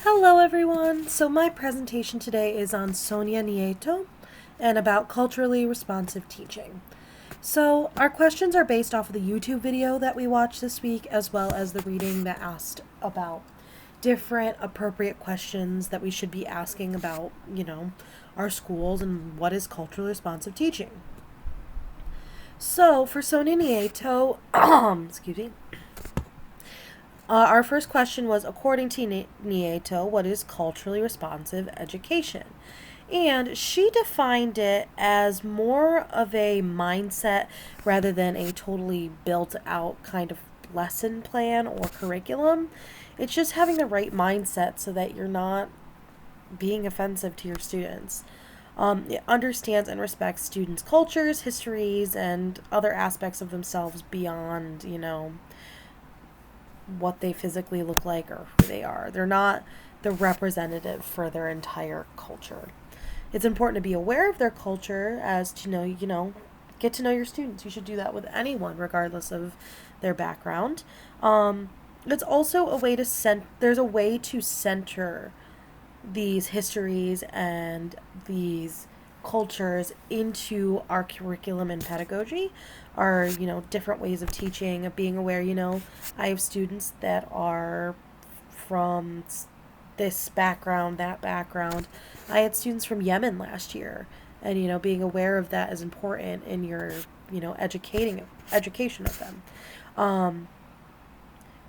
Hello everyone! So my presentation today is on Sonia Nieto and about culturally responsive teaching. So our questions are based off of the YouTube video that we watched this week as well as the reading that asked about different appropriate questions that we should be asking about, our schools and what is culturally responsive teaching. So for Sonia Nieto, excuse me, our first question was, according to Nieto, what is culturally responsive education? And she defined it as more of a mindset rather than a totally built out kind of lesson plan or curriculum. It's just having the right mindset so that you're not being offensive to your students. It understands and respects students' cultures, histories, and other aspects of themselves beyond, what they physically look like or who they are. They're not the representative for their entire culture. It's important to be aware of their culture as to get to know your students. You should do that with anyone, regardless of their background. It's also a way to there's a way to center these histories and these cultures into our curriculum and pedagogy, our different ways of teaching, of being aware. I have students that are from this background, that background. I had students from Yemen last year, and being aware of that is important in your education of them.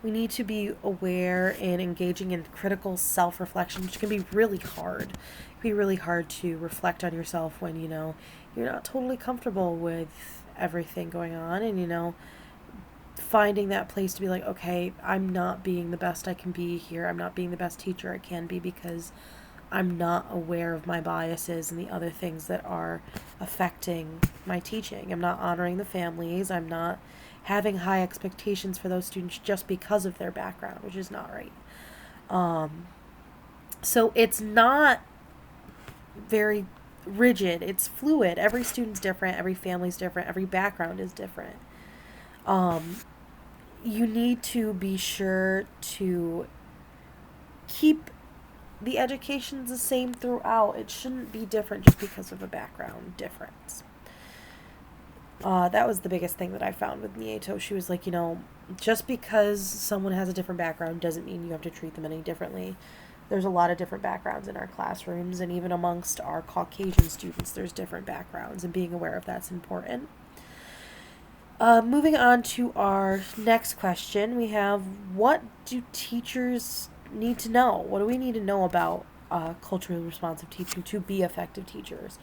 We need to be aware and engaging in critical self-reflection, which can be really hard. It can be really hard to reflect on yourself when, you're not totally comfortable with everything going on, and, finding that place to be like, okay, I'm not being the best I can be here. I'm not being the best teacher I can be because I'm not aware of my biases and the other things that are affecting my teaching. I'm not honoring the families. I'm not having high expectations for those students just because of their background, which is not right. So it's not very rigid. It's fluid. Every student's different. Every family's different. Every background is different. You need to be sure to keep the education the same throughout. It shouldn't be different just because of a background difference. That was the biggest thing that I found with Nieto. She was like, just because someone has a different background doesn't mean you have to treat them any differently. There's a lot of different backgrounds in our classrooms, and even amongst our Caucasian students, there's different backgrounds, and being aware of that's important. Moving on to our next question, we have, what do teachers need to know? What do we need to know about culturally responsive teaching to be effective teachers?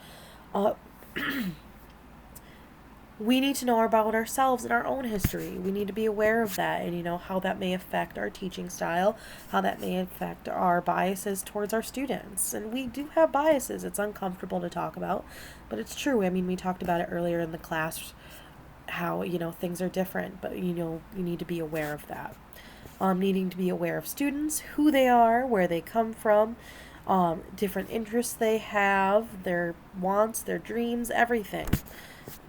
We need to know about ourselves and our own history. We need to be aware of that and, how that may affect our teaching style, how that may affect our biases towards our students. And we do have biases. It's uncomfortable to talk about, but it's true. I mean, we talked about it earlier in the class, how, things are different, but, you need to be aware of that. Needing to be aware of students, who they are, where they come from, different interests they have, their wants, their dreams, everything.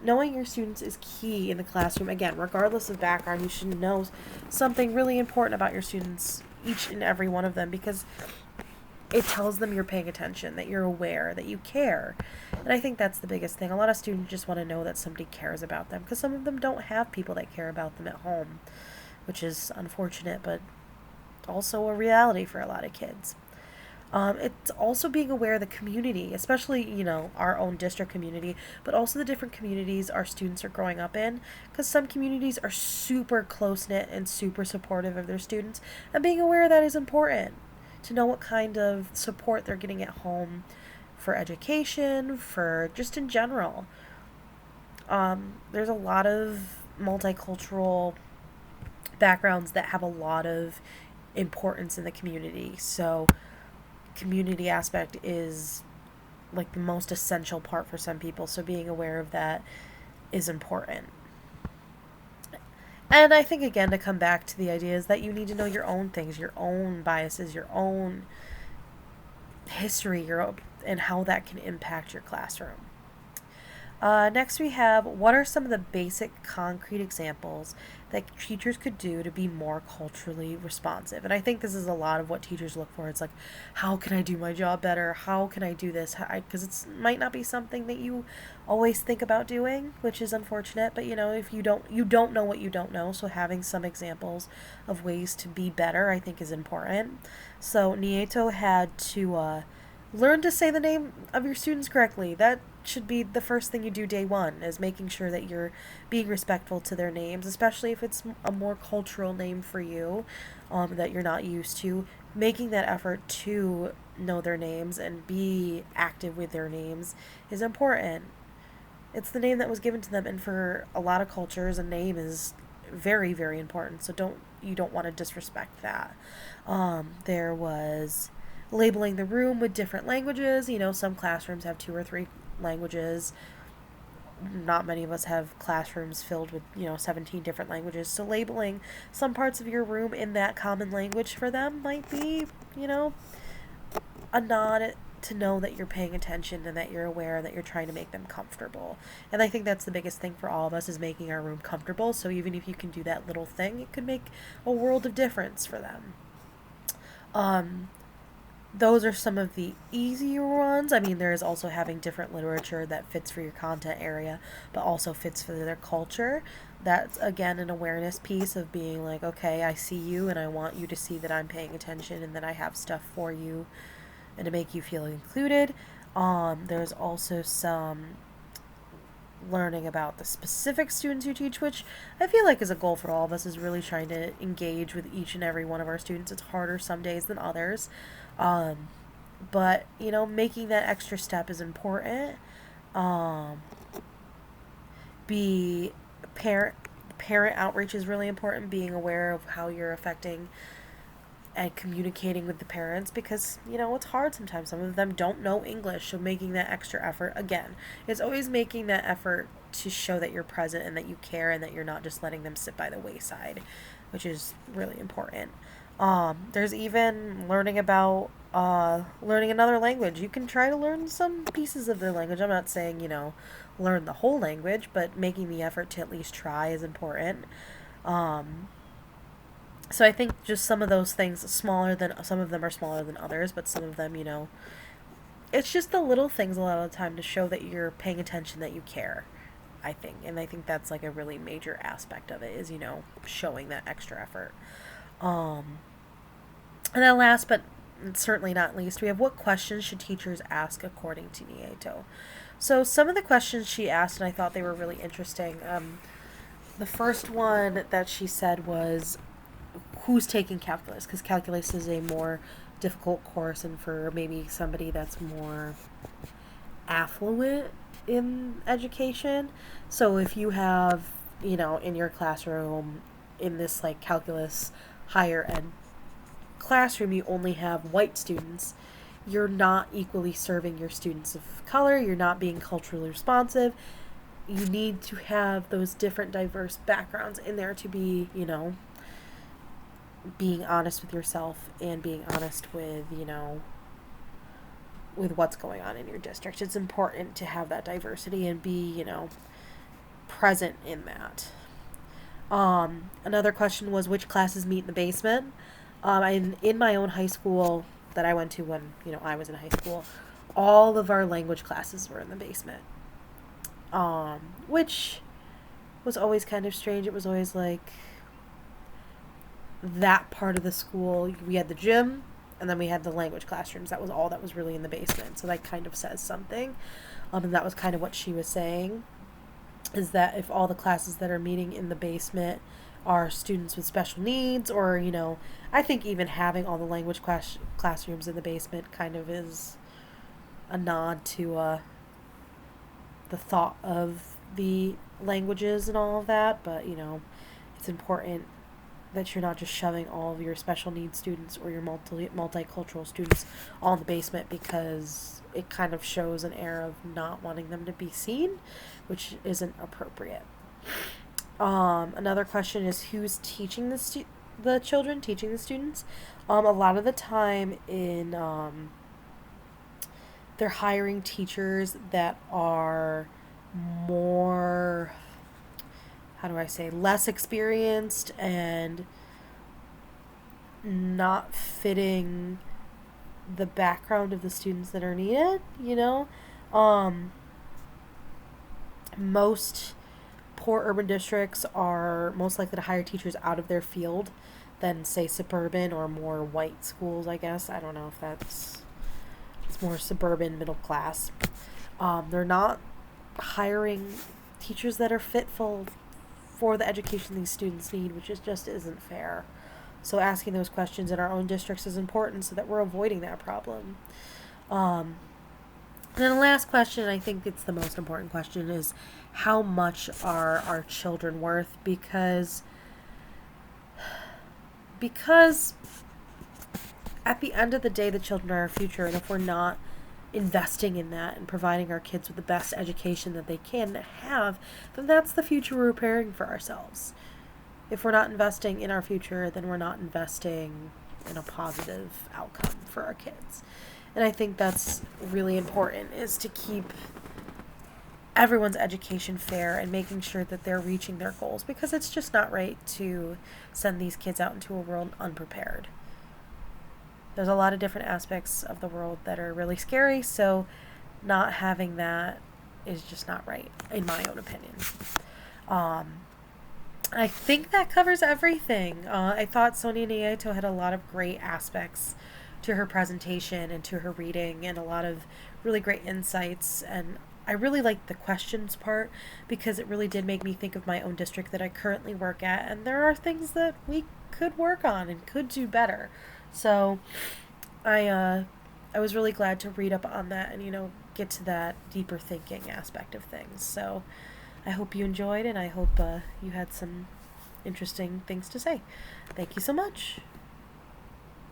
Knowing your students is key in the classroom. Again, regardless of background, you should know something really important about your students, each and every one of them, because it tells them you're paying attention, that you're aware, that you care. And I think that's the biggest thing. A lot of students just want to know that somebody cares about them, because some of them don't have people that care about them at home, which is unfortunate, but also a reality for a lot of kids. It's also being aware of the community, especially, our own district community, but also the different communities our students are growing up in, because some communities are super close-knit and super supportive of their students, and being aware of that is important, to know what kind of support they're getting at home for education, for just in general. There's a lot of multicultural backgrounds that have a lot of importance in the community, so community aspect is like the most essential part for some people, so being aware of that is important. And I think, again, to come back to the idea is that you need to know your own things, your own biases, your own history, and how that can impact your classroom. Next, we have what are some of the basic concrete examples that teachers could do to be more culturally responsive? And I think this is a lot of what teachers look for. It's like, how can I do my job better? How can I do this? Because it might not be something that you always think about doing, which is unfortunate. But if you don't know what you don't know. So having some examples of ways to be better, I think, is important. So Nieto had to learn to say the name of your students correctly. That should be the first thing you do day one, is making sure that you're being respectful to their names, especially if it's a more cultural name for you that you're not used to. Making that effort to know their names and be active with their names is important. It's the name that was given to them, and for a lot of cultures, a name is very, very important. So you don't want to disrespect that. There was labeling the room with different languages. Some classrooms have 2 or 3 languages. Not many of us have classrooms filled with 17 different languages. So labeling some parts of your room in that common language for them might be a nod to know that you're paying attention and that you're aware and that you're trying to make them comfortable. And I think that's the biggest thing for all of us, is making our room comfortable. So even if you can do that little thing, it could make a world of difference for them. Those are some of the easier ones. I mean, there is also having different literature that fits for your content area, but also fits for their culture. That's, again, an awareness piece of being like, okay, I see you and I want you to see that I'm paying attention and that I have stuff for you and to make you feel included. There's also some learning about the specific students you teach, which I feel like is a goal for all of us, is really trying to engage with each and every one of our students. It's harder some days than others. But making that extra step is important. Be parent outreach is really important, being aware of how you're affecting and communicating with the parents, because it's hard sometimes. Some of them don't know English, so making that extra effort, again, it's always making that effort to show that you're present and that you care and that you're not just letting them sit by the wayside, which is really important. There's even learning about learning another language. You can try to learn some pieces of their language. I'm not saying learn the whole language, but making the effort to at least try is important. So I think just some of those things, some of them are smaller than others, but some of them, it's just the little things a lot of the time to show that you're paying attention, that you care, I think. And I think that's like a really major aspect of it, is, showing that extra effort. And then last but certainly not least, we have what questions should teachers ask according to Nieto. So some of the questions she asked, and I thought they were really interesting. The first one that she said was, who's taking calculus? Because calculus is a more difficult course, and for maybe somebody that's more affluent in education. So if you have, in your classroom, in this like calculus higher ed classroom, you only have white students, you're not equally serving your students of color, you're not being culturally responsive. You need to have those different diverse backgrounds in there to be, being honest with yourself and being honest with, with what's going on in your district. It's important to have that diversity and be, present in that. Another question was, which classes meet in the basement? In my own high school that I went to when, I was in high school, all of our language classes were in the basement. Which was always kind of strange. It was always like that part of the school. We had the gym, and then we had the language classrooms. That was all that was really in the basement. So that kind of says something. And that was kind of what she was saying, is that if all the classes that are meeting in the basement are students with special needs, or, I think even having all the language classrooms in the basement kind of is a nod to the thought of the languages and all of that. But, it's important that you're not just shoving all of your special needs students or your multicultural students all in the basement, because it kind of shows an air of not wanting them to be seen, which isn't appropriate. Another question is, who's teaching the children, teaching the students? A lot of the time they're hiring teachers that are more, how do I say, less experienced and not fitting the background of the students that are needed, you know? Most poor urban districts are most likely to hire teachers out of their field than, say, suburban or more white schools, I guess. I don't know if it's more suburban, middle class. They're not hiring teachers that are fitful for the education these students need, which just isn't fair. So asking those questions in our own districts is important so that we're avoiding that problem. And then the last question, I think it's the most important question, is how much are our children worth? Because at the end of the day, the children are our future, and if we're not investing in that and providing our kids with the best education that they can have, then that's the future we're preparing for ourselves. If we're not investing in our future, then we're not investing in a positive outcome for our kids. And I think that's really important, is to keep everyone's education fair and making sure that they're reaching their goals, because it's just not right to send these kids out into a world unprepared. There's a lot of different aspects of the world that are really scary, so not having that is just not right, in my own opinion. I think that covers everything. I thought Sonia Nieto had a lot of great aspects to her presentation and to her reading, and a lot of really great insights, and I really liked the questions part because it really did make me think of my own district that I currently work at, and there are things that we could work on and could do better. So I was really glad to read up on that and, get to that deeper thinking aspect of things. So I hope you enjoyed, and I hope you had some interesting things to say. Thank you so much.